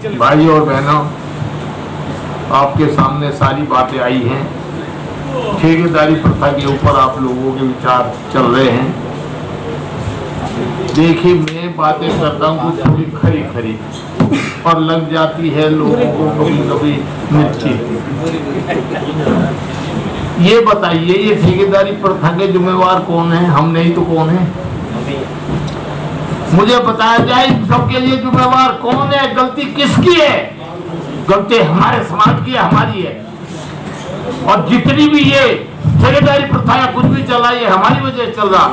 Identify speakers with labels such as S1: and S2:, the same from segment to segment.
S1: भाई और बहनों, आपके सामने सारी बातें आई हैं। ठेकेदारी प्रथा के ऊपर आप लोगों के विचार चल रहे हैं। देखिए, मैं बातें करता हूँ कुछ थोड़ी खरी खरी और लग जाती है लोगों को कभी कभी मिर्ची। ये बताइए, ये ठेकेदारी प्रथा के जिम्मेवार कौन है? हम नहीं तो कौन है? मुझे बताया जाए सबके लिए जिम्मेवार कौन है? गलती किसकी है? गलती हमारे समाज की है, हमारी है। और जितनी भी ये ठेकेदारी प्रथा या कुछ भी चला, ये हमारी वजह से चल रहा।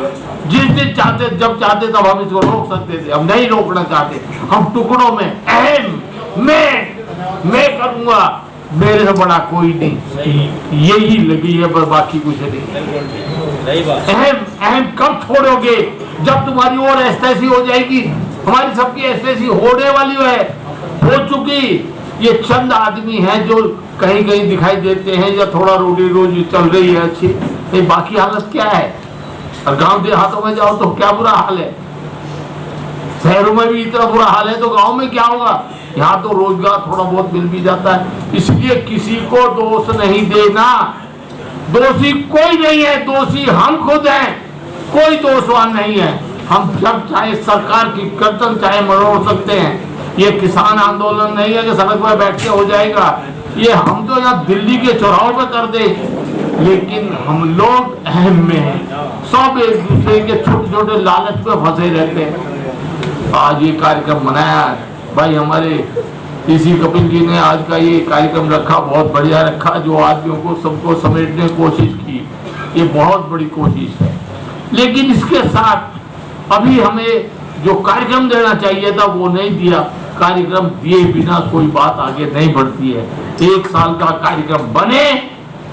S1: जिस दिन चाहते, जब चाहते तब हम इसको रोक सकते थे, हम नहीं रोकना चाहते। हम टुकड़ों में अहम मैं करूंगा, मेरे से बड़ा कोई नहीं, यही लगी है, बस बाकी कुछ नहीं। अहम कब छोड़ोगे? जब तुम्हारी और एसटेसी हो जाएगी। हमारी सबकी एसटेसी होने वाली है, हो चुकी। ये चंद आदमी हैं जो कहीं कहीं दिखाई देते हैं या थोड़ा रोजी रोजी चल रही है अच्छी, तो बाकी हालत क्या है? और गांव देहातों में जाओ तो क्या बुरा हाल है। शहरों में भी इतना बुरा हाल है तो गांव में क्या होगा? यहाँ तो रोजगार थोड़ा बहुत मिल भी जाता है। इसलिए किसी को दोष नहीं देना। दोषी कोई नहीं है, दोषी हम खुद हैं। कोई दोषवान नहीं है। हम जब चाहे सरकार की गर्दन चाहे मरोड़ सकते हैं। ये किसान आंदोलन नहीं है कि सड़क पर बैठ के हो जाएगा। ये हम तो यहाँ दिल्ली के चौराहों पे कर दे, लेकिन हम लोग अहम में हैं। सब एक दूसरे के छोटे छोटे लालच पे फंसे रहते हैं। आज ये कार्यक्रम मनाया भाई, हमारे इसी कपिल जी ने आज का ये कार्यक्रम रखा, बहुत बढ़िया रखा। जो आदमियों को सबको समेटने की कोशिश की, ये बहुत बड़ी कोशिश है। लेकिन इसके साथ अभी हमें जो कार्यक्रम देना चाहिए था वो नहीं दिया। कार्यक्रम दिए बिना कोई बात आगे नहीं बढ़ती है। 1 साल का कार्यक्रम बने,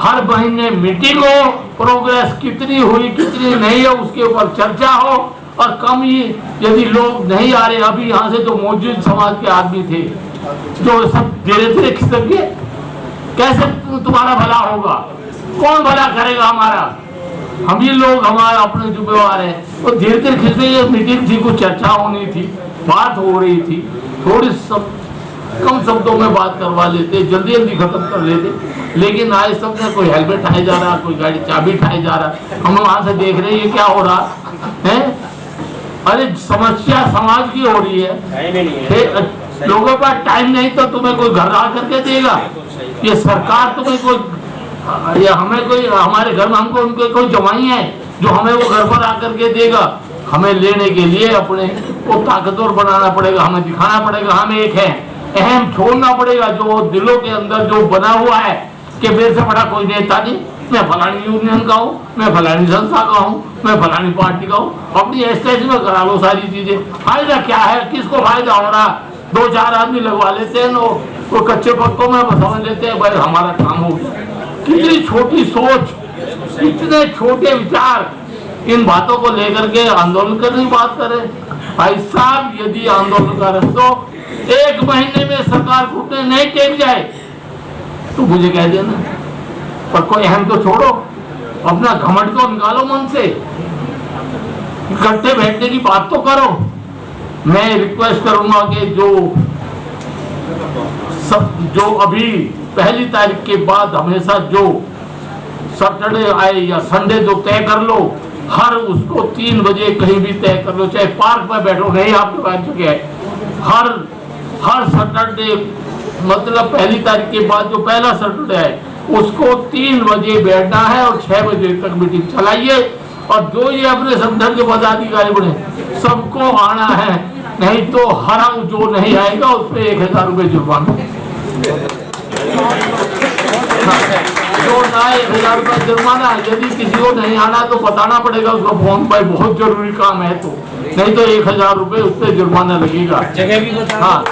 S1: हर महीने मीटिंग हो, प्रोग्रेस कितनी हुई कितनी नहीं है उसके ऊपर चर्चा हो। और कम ही यदि लोग नहीं आ रहे, अभी यहाँ से जो मौजूद समाज के आदमी थे जो सब धीरे धीरे खिसक गए, कैसे तुम्हारा भला होगा? कौन भला करेगा हमारा? हम ही लोग, हमारा अपने जिम्मेवार है। वो धीरे धीरे खिसके, ये मीटिंग थी, कुछ चर्चा होनी थी, बात हो रही थी, थोड़ी सब कम शब्दों में बात करवा लेते, जल्दी जल्दी खत्म कर लेते। लेकिन आज सबने कोई हेलमेट ठाए जा रहा, कोई गाड़ी चाबी ठाए जा रहा। हम वहां से देख रहे हैं ये क्या हो रहा है। अरे समस्या समाज की हो रही है। लोगों के पास टाइम नहीं तो तुम्हें कोई घर आ करके देगा? ये सरकार तुम्हें कोई, या हमें कोई, हमारे घर में हमको उनके कोई जमाई है जो हमें वो घर पर आकर के देगा? हमें लेने के लिए अपने को ताकतवर बनाना पड़ेगा, हमें दिखाना पड़ेगा हम एक है। अहम छोड़ना पड़ेगा जो दिलों के अंदर जो बना हुआ है कि मेरे से बड़ा कोई नेता नहीं, मैं फलानी यूनियन का हूँ, मैं फलानी संस्था का हूँ, मैं फलानी पार्टी का हूँ। अपनी एस्टेज में करा लो सारी चीजें। फायदा क्या है? किसको फायदा हो रहा? 2-4 आदमी लगवा लेते हैं, वो कच्चे पक्कों में समझ लेते हैं भाई हमारा काम हो गया। कितनी छोटी सोच, कितने छोटे विचार, इन बातों को लेकर के आंदोलन करने की बात करें। भाई साहब, यदि आंदोलन करें तो 1 महीने में सरकार घुटने नहीं टेक जाए तो मुझे कह देना, पर कोई अहम तो छोड़ो, अपना घमंड को निकालो मन से, इकट्ठे बैठने की बात तो करो। मैं रिक्वेस्ट करूंगा कि जो अभी 1 तारीख के बाद हमेशा जो सैटरडे आए या संडे जो तय कर लो, हर उसको 3 बजे कहीं भी तय कर लो, चाहे पार्क में बैठो, नहीं आपके पास चुके हैं। हर सैटरडे, मतलब 1 तारीख के बाद जो पहला सैटरडे है उसको 3 बजे बैठना है और 6 बजे तक मीटिंग चलाइए। और जो ये अपने संगठन के पदाधिकारी बने सबको आना है, नहीं तो हर जो नहीं आएगा उस पर 1000 रुपये जुर्माना। जो ना 1000 रुपये जुर्माना। यदि किसी को नहीं आना तो बताना पड़ेगा उसको फोन पर, बहुत जरूरी काम है तो, नहीं तो 1000 रुपये उस पर जुर्माना लगेगा।
S2: जगह भी बता।
S1: हाँ,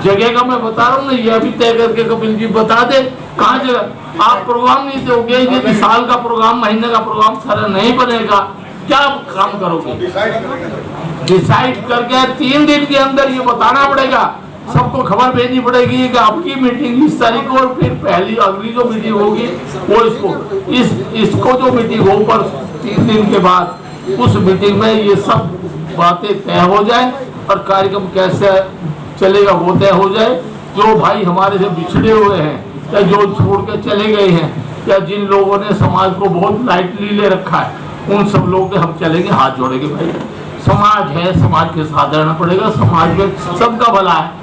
S1: जगह का मैं बता रहा हूँ ना, ये अभी तय करके कपिल जी बता दे कहाँ जगह। आप प्रोग्राम नहीं दोगे, यदि साल का प्रोग्राम, महीने का प्रोग्राम सारा नहीं बनेगा, क्या काम करोगे? डिसाइड करके 3 दिन के अंदर ये बताना पड़ेगा, सबको खबर भेजनी पड़ेगी कि आपकी मीटिंग इस तारीख को, और फिर पहली अगली जो मीटिंग होगी वो इसको जो मीटिंग हो पर 3 दिन के बाद उस मीटिंग में ये सब बातें तय हो जाए और कार्यक्रम कैसे चलेगा वो तय हो जाए। जो भाई हमारे से बिछड़े हुए हैं या जो छोड़ के चले गए हैं या जिन लोगों ने समाज को बहुत लाइटली ले रखा है, उन सब लोगों के हम चलेंगे, हाथ जोड़ेंगे। भाई समाज है, समाज के साथ रहना पड़ेगा। समाज में सबका भला है।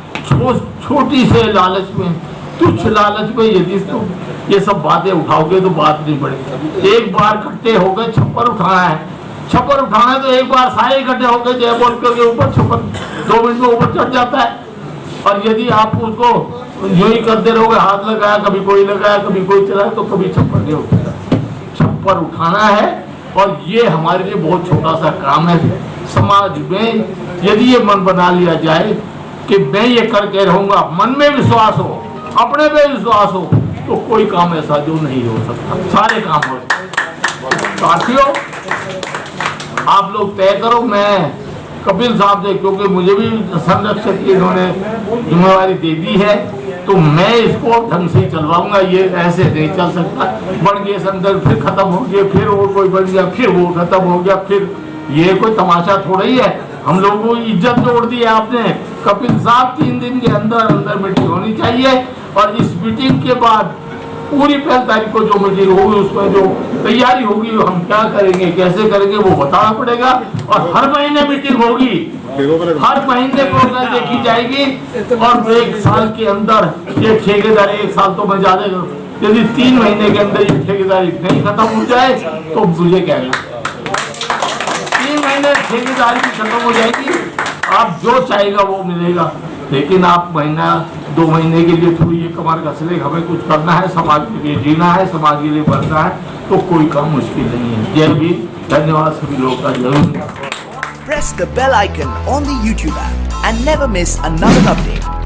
S1: छोटी से लालच में, तुच्छ लालच में यदि तो ये सब बातें उठाओगे तो बात नहीं बढ़ेगी। एक बार इकट्ठे हो गए, छप्पर उठाना है, छप्पर उठाना है तो एक बार सारे इकट्ठे होकर जय बोल करके ऊपर छप्पर 2 मिनट में ऊपर चढ़ जाता है। और यदि आप उसको यूं ही करते रहोगे, हाथ लगाया कभी कोई लगाया कभी कोई चलाया, तो कभी छप्पर नहीं उठेगा। छप्पर उठाना है और ये हमारे लिए बहुत छोटा सा काम है। समाज में यदि ये मन बना लिया जाए कि मैं ये करके रहूंगा, मन में विश्वास हो, अपने पे विश्वास हो, तो कोई काम ऐसा जो नहीं हो सकता, सारे काम हो सकते। साथियों, आप लोग तय करो। मैं कपिल साहब से, क्योंकि मुझे भी संरक्षक की इन्होंने जिम्मेवारी दे दी है, तो मैं इसको ढंग से चलवाऊंगा। ये ऐसे नहीं चल सकता। बन गए संदर्भ, फिर खत्म हो गए, फिर और कोई बन गया, फिर वो खत्म हो गया, फिर ये कोई तमाशा थोड़ा ही है। हम लोगों को इज्जत जोड़ दी है आपने। कपिल साहब 3 दिन के अंदर अंदर मीटिंग होनी चाहिए और इस मीटिंग के बाद पूरी 1 तारीख को जो मीटिंग होगी उसमें जो तैयारी होगी, हम क्या करेंगे कैसे करेंगे वो बताना पड़ेगा। और हर महीने मीटिंग होगी, हर महीने प्रोग्रेस देखी जाएगी। और 1 साल के अंदर ये ठेकेदारी, 1 साल तो मैं ज्यादा, यदि 3 महीने के अंदर ये ठेकेदारी नहीं खत्म हो जाए तो मुझे क्या है, 3 महीने ठेकेदारी भी खत्म हो जाएगी। आप जो चाहेगा वो मिलेगा। लेकिन आप महीना 2 महीने के लिए थोड़ी ये कमर कस ले, हमें कुछ करना है, समाज के लिए जीना है, समाज के लिए बढ़ना है, तो कोई काम मुश्किल नहीं है। जय भीम। धन्यवाद सभी लोगों का। जरूर
S2: Press the bell icon on the YouTube app and never miss another update.